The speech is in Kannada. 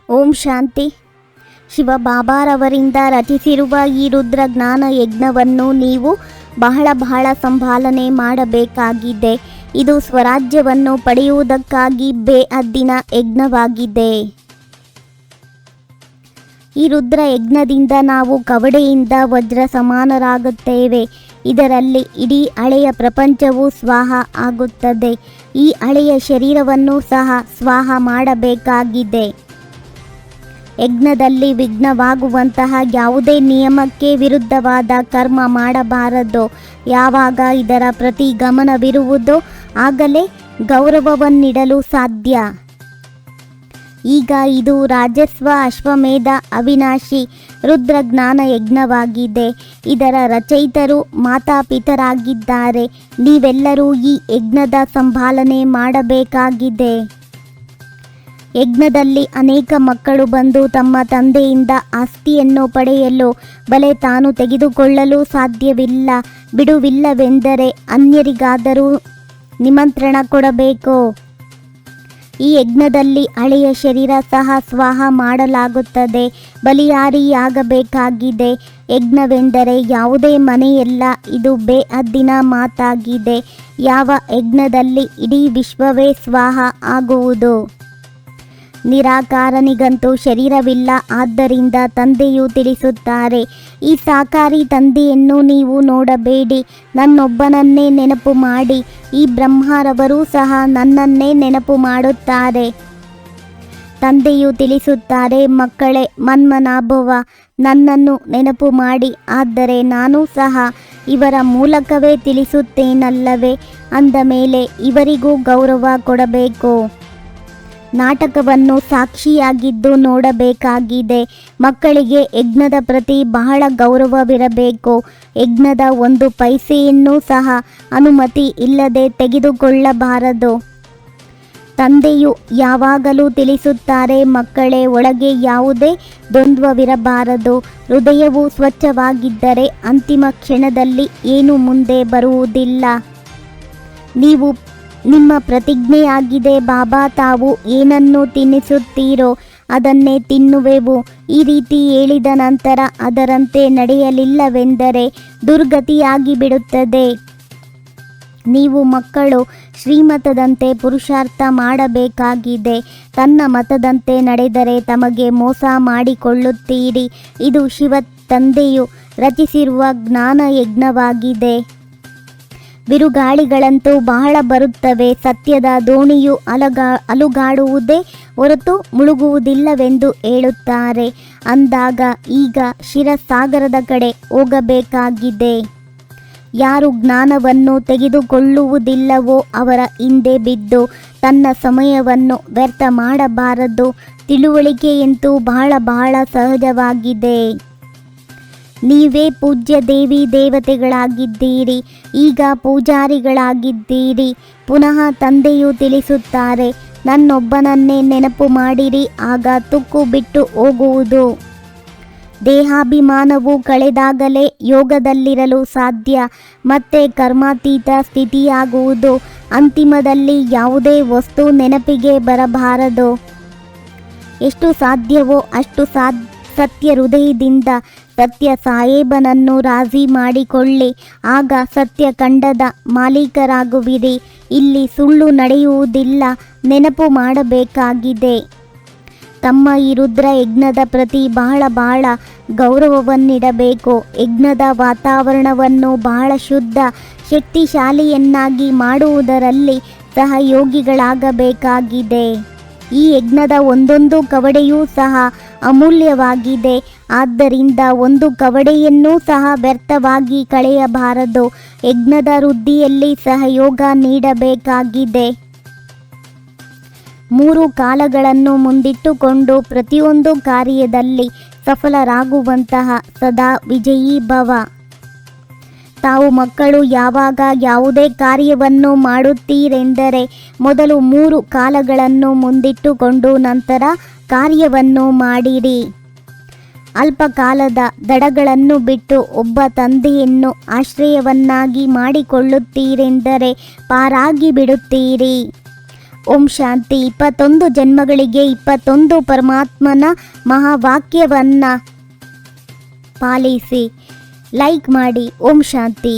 ಓಂ ಶಾಂತಿ. ಶಿವಬಾಬಾರವರಿಂದ ರಚಿಸಿರುವ ಈ ರುದ್ರ ಜ್ಞಾನ ಯಜ್ಞವನ್ನು ನೀವು ಬಹಳ ಸಂಪಾಲನೆ ಮಾಡಬೇಕಾಗಿದೆ. ಇದು ಸ್ವರಾಜ್ಯವನ್ನು ಪಡೆಯುವುದಕ್ಕಾಗಿ ಬೇಅದ್ದಿನ ಯಜ್ಞವಾಗಿದೆ. ಈ ರುದ್ರ ಯಜ್ಞದಿಂದ ನಾವು ಕವಡೆಯಿಂದ ವಜ್ರ ಸಮಾನರಾಗುತ್ತೇವೆ. ಇದರಲ್ಲಿ ಇಡೀ ಹಳೆಯ ಪ್ರಪಂಚವು ಸ್ವಾಹ ಆಗುತ್ತದೆ. ಈ ಹಳೆಯ ಶರೀರವನ್ನು ಸಹ ಸ್ವಾಹ ಮಾಡಬೇಕಾಗಿದೆ. ಯಜ್ಞದಲ್ಲಿ ವಿಘ್ನವಾಗುವಂತಹ ಯಾವುದೇ ನಿಯಮಕ್ಕೆ ವಿರುದ್ಧವಾದ ಕರ್ಮ ಮಾಡಬಾರದು. ಯಾವಾಗ ಇದರ ಪ್ರತಿ ಗಮನವಿರುವುದೋ ಆಗಲೇ ಗೌರವವನ್ನಿಡಲು ಸಾಧ್ಯ. ಈಗ ಇದು ರಾಜಸ್ವ ಅಶ್ವಮೇಧ ಅವಿನಾಶಿ ರುದ್ರ ಜ್ಞಾನ ಯಜ್ಞವಾಗಿದೆ. ಇದರ ರಚಯಿತರು ಮಾತಾಪಿತರಾಗಿದ್ದಾರೆ. ನೀವೆಲ್ಲರೂ ಈ ಯಜ್ಞದ ಸಂಪಾಲನೆ ಮಾಡಬೇಕಾಗಿದೆ. ಯಜ್ಞದಲ್ಲಿ ಅನೇಕ ಮಕ್ಕಳು ಬಂದು ತಮ್ಮ ತಂದೆಯಿಂದ ಆಸ್ತಿಯನ್ನು ಪಡೆಯಲು ಬಲೆ ತಾನು ತೆಗೆದುಕೊಳ್ಳಲು ಸಾಧ್ಯವಿಲ್ಲ. ಬಿಡುವಿಲ್ಲವೆಂದರೆ ಅನ್ಯರಿಗಾದರೂ ನಿಮಂತ್ರಣ ಕೊಡಬೇಕು. ಈ ಯಜ್ಞದಲ್ಲಿ ಹಳೆಯ ಶರೀರ ಸಹ ಸ್ವಾಹ ಮಾಡಲಾಗುತ್ತದೆ. ಬಲಿಯಾರಿಯಾಗಬೇಕಾಗಿದೆ. ಯಜ್ಞವೆಂದರೆ ಯಾವುದೇ ಮನೆಯಲ್ಲ. ಇದು ಬೇಅದ್ದಿನ ಮಾತಾಗಿದೆ. ಯಾವ ಯಜ್ಞದಲ್ಲಿ ಇಡೀ ವಿಶ್ವವೇ ಸ್ವಾಹ ಆಗುವುದು. ನಿರಾಕಾರನಿಗಂತೂ ಶರೀರವಿಲ್ಲ. ಆದ್ದರಿಂದ ತಂದೆಯು ತಿಳಿಸುತ್ತಾರೆ, ಈ ಸಾಕಾರಿ ತಂದೆಯನ್ನು ನೀವು ನೋಡಬೇಡಿ, ನನ್ನೊಬ್ಬನನ್ನೇ ನೆನಪು ಮಾಡಿ. ಈ ಬ್ರಹ್ಮರವರು ಸಹ ನನ್ನನ್ನೇ ನೆನಪು ಮಾಡುತ್ತಾರೆ. ತಂದೆಯು ತಿಳಿಸುತ್ತಾರೆ, ಮಕ್ಕಳೇ, ಮನ್ಮನಾಭವ, ನನ್ನನ್ನು ನೆನಪು ಮಾಡಿ. ಆದರೆ ನಾನು ಸಹ ಇವರ ಮೂಲಕವೇ ತಿಳಿಸುತ್ತೇನಲ್ಲವೇ. ಅಂದ ಮೇಲೆ ಇವರಿಗೂ ಗೌರವ ಕೊಡಬೇಕು. ನಾಟಕವನ್ನು ಸಾಕ್ಷಿಯಾಗಿದ್ದು ನೋಡಬೇಕಾಗಿದೆ. ಮಕ್ಕಳಿಗೆ ಯಜ್ಞದ ಪ್ರತಿ ಬಹಳ ಗೌರವವಿರಬೇಕು. ಯಜ್ಞದ ಒಂದು ಪೈಸೆಯನ್ನೂ ಸಹ ಅನುಮತಿ ಇಲ್ಲದೆ ತೆಗೆದುಕೊಳ್ಳಬಾರದು. ತಂದೆಯು ಯಾವಾಗಲೂ ತಿಳಿಸುತ್ತಾರೆ, ಮಕ್ಕಳೇ, ಒಳಗೆ ಯಾವುದೇ ದ್ವಂದ್ವವಿರಬಾರದು. ಹೃದಯವು ಸ್ವಚ್ಛವಾಗಿದ್ದರೆ ಅಂತಿಮ ಕ್ಷಣದಲ್ಲಿ ಏನು ಮುಂದೆ ಬರುವುದಿಲ್ಲ. ನೀವು ನಿಮ್ಮ ಪ್ರತಿಜ್ಞೆಯಾಗಿದೆ, ಬಾಬಾ ತಾವು ಏನನ್ನು ತಿನ್ನಿಸುತ್ತೀರೋ ಅದನ್ನೇ ತಿನ್ನುವೆವು. ಈ ರೀತಿ ಹೇಳಿದ ನಂತರ ಅದರಂತೆ ನಡೆಯಲಿಲ್ಲವೆಂದರೆ ದುರ್ಗತಿಯಾಗಿ ಬಿಡುತ್ತದೆ. ನೀವು ಮಕ್ಕಳು ಶ್ರೀಮತದಂತೆ ಪುರುಷಾರ್ಥ ಮಾಡಬೇಕಾಗಿದೆ. ತನ್ನ ಮತದಂತೆ ನಡೆದರೆ ತಮಗೆ ಮೋಸ ಮಾಡಿಕೊಳ್ಳುತ್ತೀರಿ. ಇದು ಶಿವ ತಂದೆಯು ರಚಿಸಿರುವ ಜ್ಞಾನ ಯಜ್ಞವಾಗಿದೆ. ಬಿರುಗಾಳಿಗಳಂತೂ ಬಹಳ ಬರುತ್ತವೆ. ಸತ್ಯದ ದೋಣಿಯು ಅಲುಗಾಡುವುದೇ ಹೊರತು ಮುಳುಗುವುದಿಲ್ಲವೆಂದು ಹೇಳುತ್ತಾರೆ. ಅಂದಾಗ ಈಗ ಶಿರಸಾಗರದ ಕಡೆ ಹೋಗಬೇಕಾಗಿದೆ. ಯಾರು ಜ್ಞಾನವನ್ನು ತೆಗೆದುಕೊಳ್ಳುವುದಿಲ್ಲವೋ ಅವರ ಹಿಂದೆ ಬಿದ್ದು ತನ್ನ ಸಮಯವನ್ನು ವ್ಯರ್ಥ ಮಾಡಬಾರದು. ತಿಳುವಳಿಕೆಯಂತೂ ಬಹಳ ಸಹಜವಾಗಿದೆ. ನೀವೇ ಪೂಜ್ಯ ದೇವಿ ದೇವತೆಗಳಾಗಿದ್ದೀರಿ. ಈಗ ಪೂಜಾರಿಗಳಾಗಿದ್ದೀರಿ. ಪುನಃ ತಂದೆಯು ತಿಳಿಸುತ್ತಾರೆ, ನನ್ನೊಬ್ಬನನ್ನೇ ನೆನಪು ಮಾಡಿರಿ, ಆಗ ತುಕ್ಕು ಬಿಟ್ಟು ಹೋಗುವುದು. ದೇಹಾಭಿಮಾನವು ಕಳೆದಾಗಲೇ ಯೋಗದಲ್ಲಿರಲು ಸಾಧ್ಯ. ಮತ್ತೆ ಕರ್ಮಾತೀತ ಸ್ಥಿತಿಯಾಗುವುದು. ಅಂತಿಮದಲ್ಲಿ ಯಾವುದೇ ವಸ್ತು ನೆನಪಿಗೆ ಬರಬಾರದು. ಎಷ್ಟು ಸಾಧ್ಯವೋ ಅಷ್ಟು ಸತ್ಯ ಹೃದಯದಿಂದ ಸತ್ಯ ಸಾಹೇಬನನ್ನು ರಾಜಿ ಮಾಡಿಕೊಳ್ಳಿ. ಆಗ ಸತ್ಯಖಂಡದ ಮಾಲೀಕರಾಗುವಿರಿ. ಇಲ್ಲಿ ಸುಳ್ಳು ನಡೆಯುವುದಿಲ್ಲ. ನೆನಪು ಮಾಡಬೇಕಾಗಿದೆ. ತಮ್ಮ ಈ ರುದ್ರ ಯಜ್ಞದ ಪ್ರತಿ ಬಹಳ ಗೌರವವನ್ನಿಡಬೇಕು. ಯಜ್ಞದ ವಾತಾವರಣವನ್ನು ಬಹಳ ಶುದ್ಧ ಶಕ್ತಿಶಾಲಿಯನ್ನಾಗಿ ಮಾಡುವುದರಲ್ಲಿ ಸಹಯೋಗಿಗಳಾಗಬೇಕಾಗಿದೆ. ಈ ಯಜ್ಞದ ಒಂದೊಂದು ಕವಡೆಯೂ ಸಹ ಅಮೂಲ್ಯವಾಗಿದೆ. ಆದ್ದರಿಂದ ಒಂದು ಕವಡೆಯನ್ನೂ ಸಹ ವ್ಯರ್ಥವಾಗಿ ಕಳೆಯಬಾರದು. ಯಜ್ಞದ ವೃದ್ಧಿಯಲ್ಲಿ ಸಹಯೋಗ ನೀಡಬೇಕಾಗಿದೆ. 3 ಕಾಲಗಳನ್ನು ಮುಂದಿಟ್ಟುಕೊಂಡು ಪ್ರತಿಯೊಂದು ಕಾರ್ಯದಲ್ಲಿ ಸಫಲರಾಗುವಂತಹ ಸದಾ ವಿಜಯೀ ಭವ. ತಾವು ಮಕ್ಕಳು ಯಾವಾಗ ಯಾವುದೇ ಕಾರ್ಯವನ್ನು ಮಾಡುತ್ತೀರೆಂದರೆ ಮೊದಲು 3 ಕಾಲಗಳನ್ನು ಮುಂದಿಟ್ಟುಕೊಂಡು ನಂತರ ಕಾರ್ಯವನ್ನು ಮಾಡಿರಿ. ಅಲ್ಪಕಾಲದ ದಡಗಳನ್ನು ಬಿಟ್ಟು ಒಬ್ಬ ತಂದೆಯನ್ನು ಆಶ್ರಯವನ್ನಾಗಿ ಮಾಡಿಕೊಳ್ಳುತ್ತೀರೆಂದರೆ ಪಾರಾಗಿ ಬಿಡುತ್ತೀರಿ. ಓಂ ಶಾಂತಿ. 21 ಜನ್ಮಗಳಿಗೆ 21 ಪರಮಾತ್ಮನ ಮಹಾವಾಕ್ಯವನ್ನು ಪಾಲಿಸಿ. ಲೈಕ್ ಮಾಡಿ. ಓಂ ಶಾಂತಿ.